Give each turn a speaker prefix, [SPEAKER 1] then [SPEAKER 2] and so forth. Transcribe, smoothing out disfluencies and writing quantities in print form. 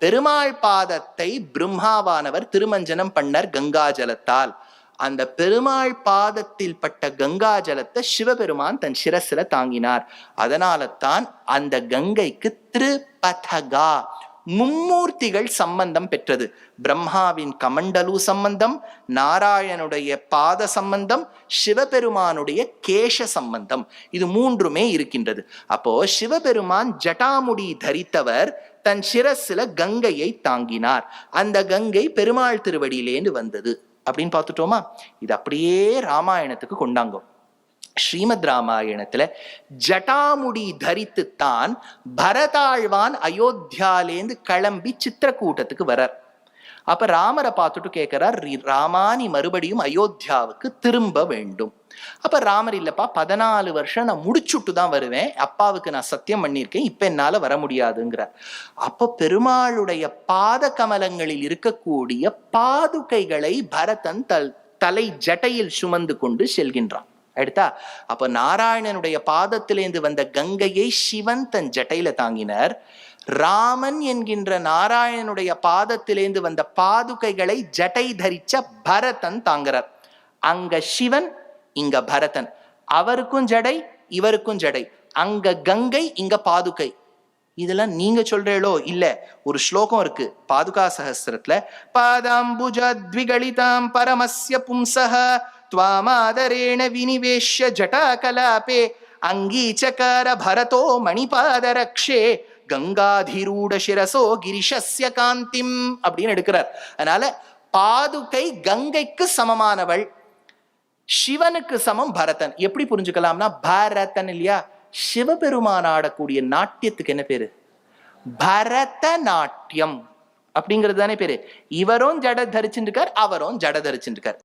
[SPEAKER 1] பெருமாள் பாதத்தை பிரம்மாவானவர் திருமஞ்சனம் பண்ணர் கங்கா ஜலத்தால். அந்த பெருமாள் பாதத்தில் பட்ட கங்கா ஜலத்தை சிவபெருமான் தன் சிரஸ்ல தாங்கினார். அதனால தான் அந்த கங்கைக்கு திரிபதகா, மும்மூர்த்திகள் சம்பந்தம் பெற்றது. பிரம்மாவின் கமண்டலு சம்பந்தம், நாராயணுடைய பாத சம்பந்தம், சிவபெருமானுடைய கேச சம்பந்தம், இது மூன்றுமே இருக்கின்றது. அப்போ சிவபெருமான் ஜட்டாமுடி தரித்தவர் தன் சிரஸ்ல கங்கையை தாங்கினார். அந்த கங்கை பெருமாள் திருவடியிலேந்து வந்தது அப்படின்னு பார்த்துட்டோமா. இது அப்படியே ராமாயணத்துக்கு கொண்டாங்க. ஸ்ரீமத் ராமாயணத்துல ஜட்டாமுடி தரித்துத்தான் பரதாழ்வான் அயோத்தியாலேந்து கிளம்பி சித்திரக்கூட்டத்துக்கு வரார். அப்ப ராமரை பார்த்துட்டு கேட்கிறார், ராமானி மறுபடியும் அயோத்தியாவுக்கு திரும்ப வேண்டும். அப்ப ராமர், இல்லப்பா 14 வருஷம் நான் முடிச்சுட்டு தான் வருவேன், அப்பாவுக்கு நான் சத்தியம் பண்ணியிருக்கேன், இப்ப என்னால வர முடியாதுங்கிறார். அப்ப பெருமாளுடைய பாத கமலங்களில் இருக்கக்கூடிய பாதுகைகளை பரதன் தலை ஜட்டையில் சுமந்து கொண்டு செல்கின்றான். எடுத்தா அப்ப நாராயணனுடைய பாதத்திலேந்து வந்த கங்கையை சிவன் தன் ஜட்டையில தாங்கினர். ராமன் என்கின்ற நாராயணனுடைய பாதத்திலேந்து வந்த பாதுகைகளை ஜட்டை தரிச்ச பரதன் தாங்கிறார். அங்க சிவன், இங்க பரதன், அவருக்கும் ஜடை இவருக்கும் ஜடை, அங்க கங்கை இங்க பாதுகை. இதெல்லாம் நீங்க சொல்றீங்களோ? இல்ல, ஒரு ஸ்லோகம் இருக்கு பாதுகா சஹஸ்ரத்துல, பாதாம்புஜத்விகலிதாம் பரமஸ்ய பும்சஹ த்வாமாதரேண வினிவேஷ்ய ஜட்டாகலாபே அங்கீச்சகார பரதோ மணிபாதரக்ஷே கங்காதிரூட சிரசோ கிரிஷஸ்ய காந்திம் அப்படின்னு எடுக்கிறார். அதனால பாதுகை கங்கைக்கு சமமானவள், சிவனுக்கு சமம் பரதன். எப்படி புரிஞ்சுக்கலாம்னா, பரதன் இல்லையா, சிவபெருமான் ஆடக்கூடிய நாட்டியத்துக்கு என்ன பேரு? பரதநாட்டியம் அப்படிங்கிறது தானே பேரு. இவரும் ஜட தரிச்சுட்டு இருக்கார், அவரும் ஜட தரிச்சுட்டு இருக்கார்.